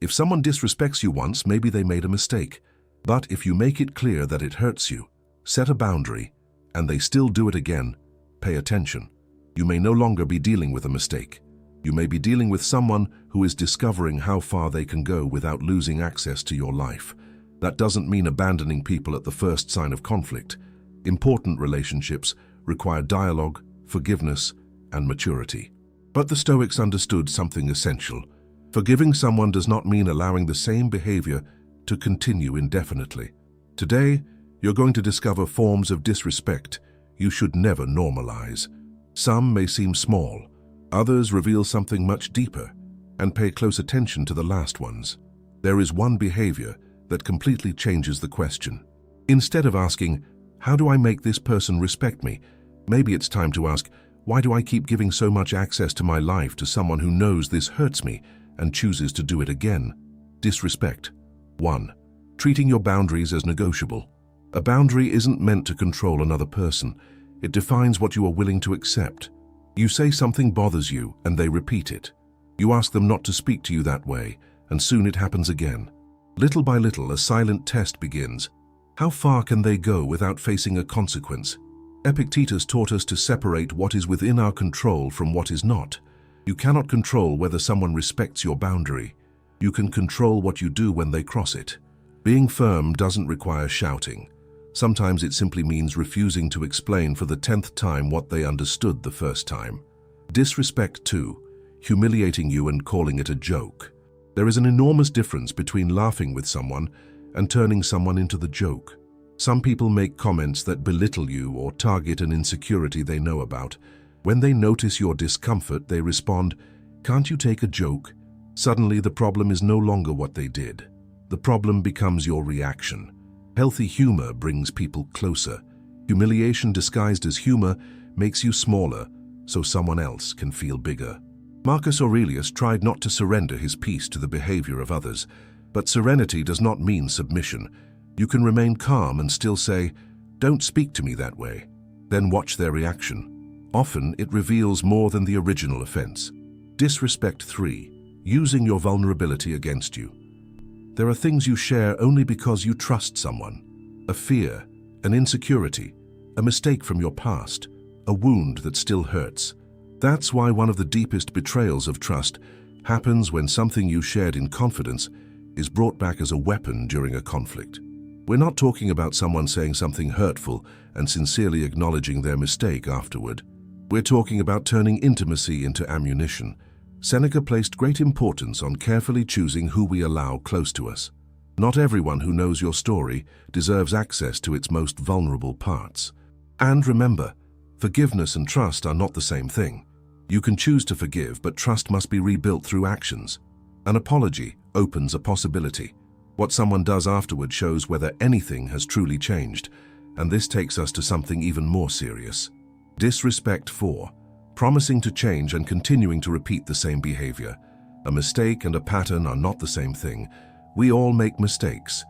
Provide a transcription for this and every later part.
If someone disrespects you once, maybe they made a mistake. But if you make it clear that it hurts you, set a boundary, and they still do it again, pay attention. You may no longer be dealing with a mistake. You may be dealing with someone who is discovering how far they can go without losing access to your life. That doesn't mean abandoning people at the first sign of conflict. Important relationships require dialogue, forgiveness, and maturity. But the Stoics understood something essential. Forgiving someone does not mean allowing the same behavior to continue indefinitely. Today, you're going to discover forms of disrespect you should never normalize. Some may seem small, others reveal something much deeper, and pay close attention to the last ones. There is one behavior that completely changes the question. Instead of asking, "How do I make this person respect me?" maybe it's time to ask, "Why do I keep giving so much access to my life to someone who knows this hurts me and chooses to do it again?" Disrespect. 1. Treating your boundaries as negotiable. A boundary isn't meant to control another person. It defines what you are willing to accept. You say something bothers you, and they repeat it. You ask them not to speak to you that way, and soon it happens again. Little by little, a silent test begins. How far can they go without facing a consequence? Epictetus taught us to separate what is within our control from what is not. You cannot control whether someone respects your boundary. You can control what you do when they cross it. Being firm doesn't require shouting. Sometimes it simply means refusing to explain for the 10th time what they understood the first time. Disrespect 2. Humiliating you and calling it a joke. There is an enormous difference between laughing with someone and turning someone into the joke. Some people make comments that belittle you or target an insecurity they know about. When they notice your discomfort, they respond, "Can't you take a joke?" Suddenly, the problem is no longer what they did. The problem becomes your reaction. Healthy humor brings people closer. Humiliation disguised as humor makes you smaller, so someone else can feel bigger. Marcus Aurelius tried not to surrender his peace to the behavior of others, but serenity does not mean submission. You can remain calm and still say, "Don't speak to me that way." Then watch their reaction. Often, it reveals more than the original offense. Disrespect 3. Using your vulnerability against you. There are things you share only because you trust someone. A fear, an insecurity, a mistake from your past, a wound that still hurts. That's why one of the deepest betrayals of trust happens when something you shared in confidence is brought back as a weapon during a conflict. We're not talking about someone saying something hurtful and sincerely acknowledging their mistake afterward. We're talking about turning intimacy into ammunition. Seneca placed great importance on carefully choosing who we allow close to us. Not everyone who knows your story deserves access to its most vulnerable parts. And remember, forgiveness and trust are not the same thing. You can choose to forgive, but trust must be rebuilt through actions. An apology opens a possibility. What someone does afterward shows whether anything has truly changed, and this takes us to something even more serious. Disrespect 4. Promising to change and continuing to repeat the same behavior. A mistake and a pattern are not the same thing. We all make mistakes.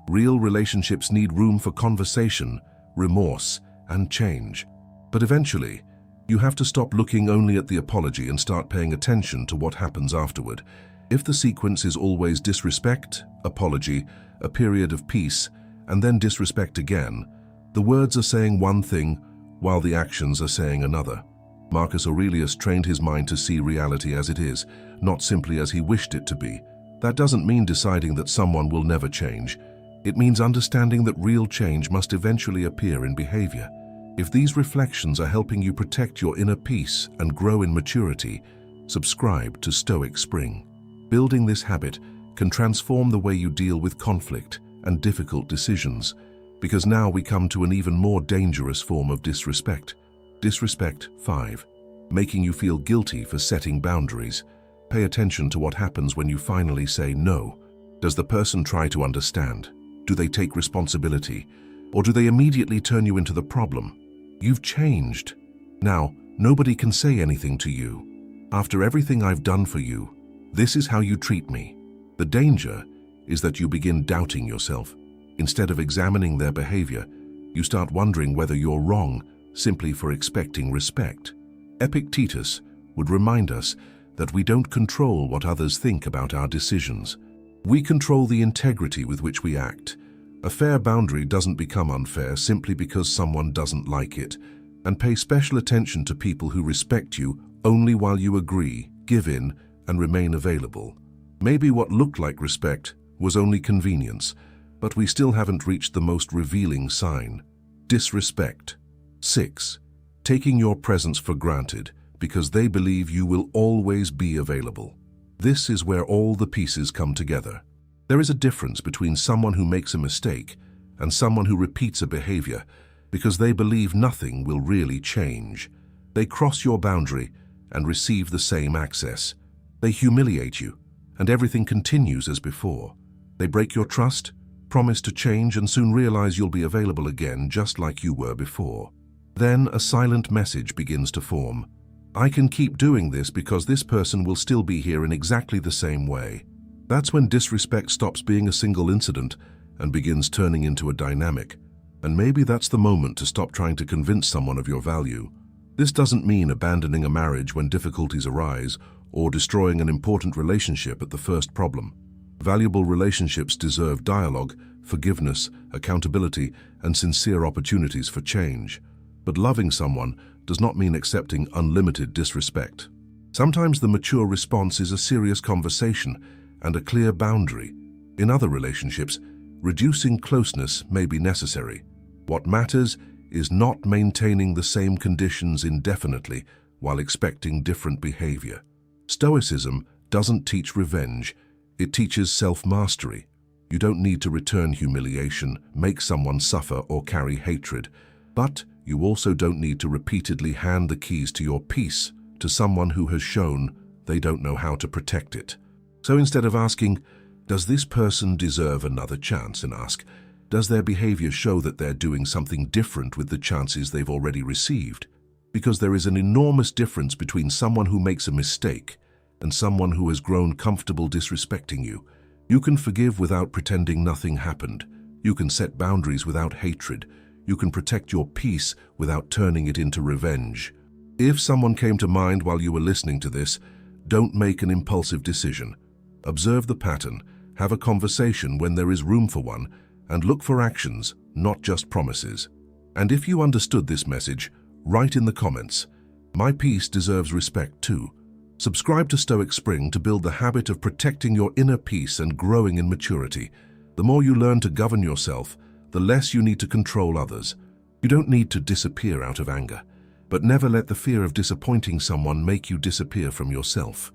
Real relationships need room for conversation, remorse, and change. But eventually, you have to stop looking only at the apology and start paying attention to what happens afterward. If the sequence is always disrespect, apology, a period of peace, and then disrespect again, the words are saying one thing while the actions are saying another. Marcus Aurelius trained his mind to see reality as it is, not simply as he wished it to be. That doesn't mean deciding that someone will never change. It means understanding that real change must eventually appear in behavior. If these reflections are helping you protect your inner peace and grow in maturity, subscribe to Stoic Spring. Building this habit can transform the way you deal with conflict and difficult decisions, because now we come to an even more dangerous form of disrespect. Disrespect 5. Making you feel guilty for setting boundaries. Pay attention to what happens when you finally say no. Does the person try to understand? Do they take responsibility? Or do they immediately turn you into the problem? You've changed. Now, nobody can say anything to you. After everything I've done for you, this is how you treat me. The danger is that you begin doubting yourself. Instead of examining their behavior, you start wondering whether you're wrong simply for expecting respect. Epictetus would remind us that we don't control what others think about our decisions. We control the integrity with which we act. A fair boundary doesn't become unfair simply because someone doesn't like it, and pay special attention to people who respect you only while you agree, give in, and remain available. Maybe what looked like respect was only convenience, but we still haven't reached the most revealing sign: disrespect. 6. Taking your presence for granted because they believe you will always be available. This is where all the pieces come together. There is a difference between someone who makes a mistake and someone who repeats a behavior because they believe nothing will really change. They cross your boundary and receive the same access. They humiliate you, and everything continues as before. They break your trust, promise to change, and soon realize you'll be available again just like you were before. Then a silent message begins to form. I can keep doing this because this person will still be here in exactly the same way. That's when disrespect stops being a single incident and begins turning into a dynamic. And maybe that's the moment to stop trying to convince someone of your value. This doesn't mean abandoning a marriage when difficulties arise or destroying an important relationship at the first problem. Valuable relationships deserve dialogue, forgiveness, accountability, and sincere opportunities for change. But loving someone does not mean accepting unlimited disrespect. Sometimes the mature response is a serious conversation and a clear boundary. In other relationships, reducing closeness may be necessary. What matters is not maintaining the same conditions indefinitely while expecting different behavior. Stoicism doesn't teach revenge, it teaches self-mastery. You don't need to return humiliation, make someone suffer, or carry hatred. But you also don't need to repeatedly hand the keys to your peace to someone who has shown they don't know how to protect it. So instead of asking, does this person deserve another chance, and ask, does their behavior show that they're doing something different with the chances they've already received? Because there is an enormous difference between someone who makes a mistake and someone who has grown comfortable disrespecting you. You can forgive without pretending nothing happened. You can set boundaries without hatred. You can protect your peace without turning it into revenge. If someone came to mind while you were listening to this, don't make an impulsive decision. Observe the pattern, have a conversation when there is room for one, and look for actions, not just promises. And if you understood this message, write in the comments, "My peace deserves respect too." Subscribe to Stoic Spring to build the habit of protecting your inner peace and growing in maturity. The more you learn to govern yourself, the less you need to control others. You don't need to disappear out of anger, but never let the fear of disappointing someone make you disappear from yourself.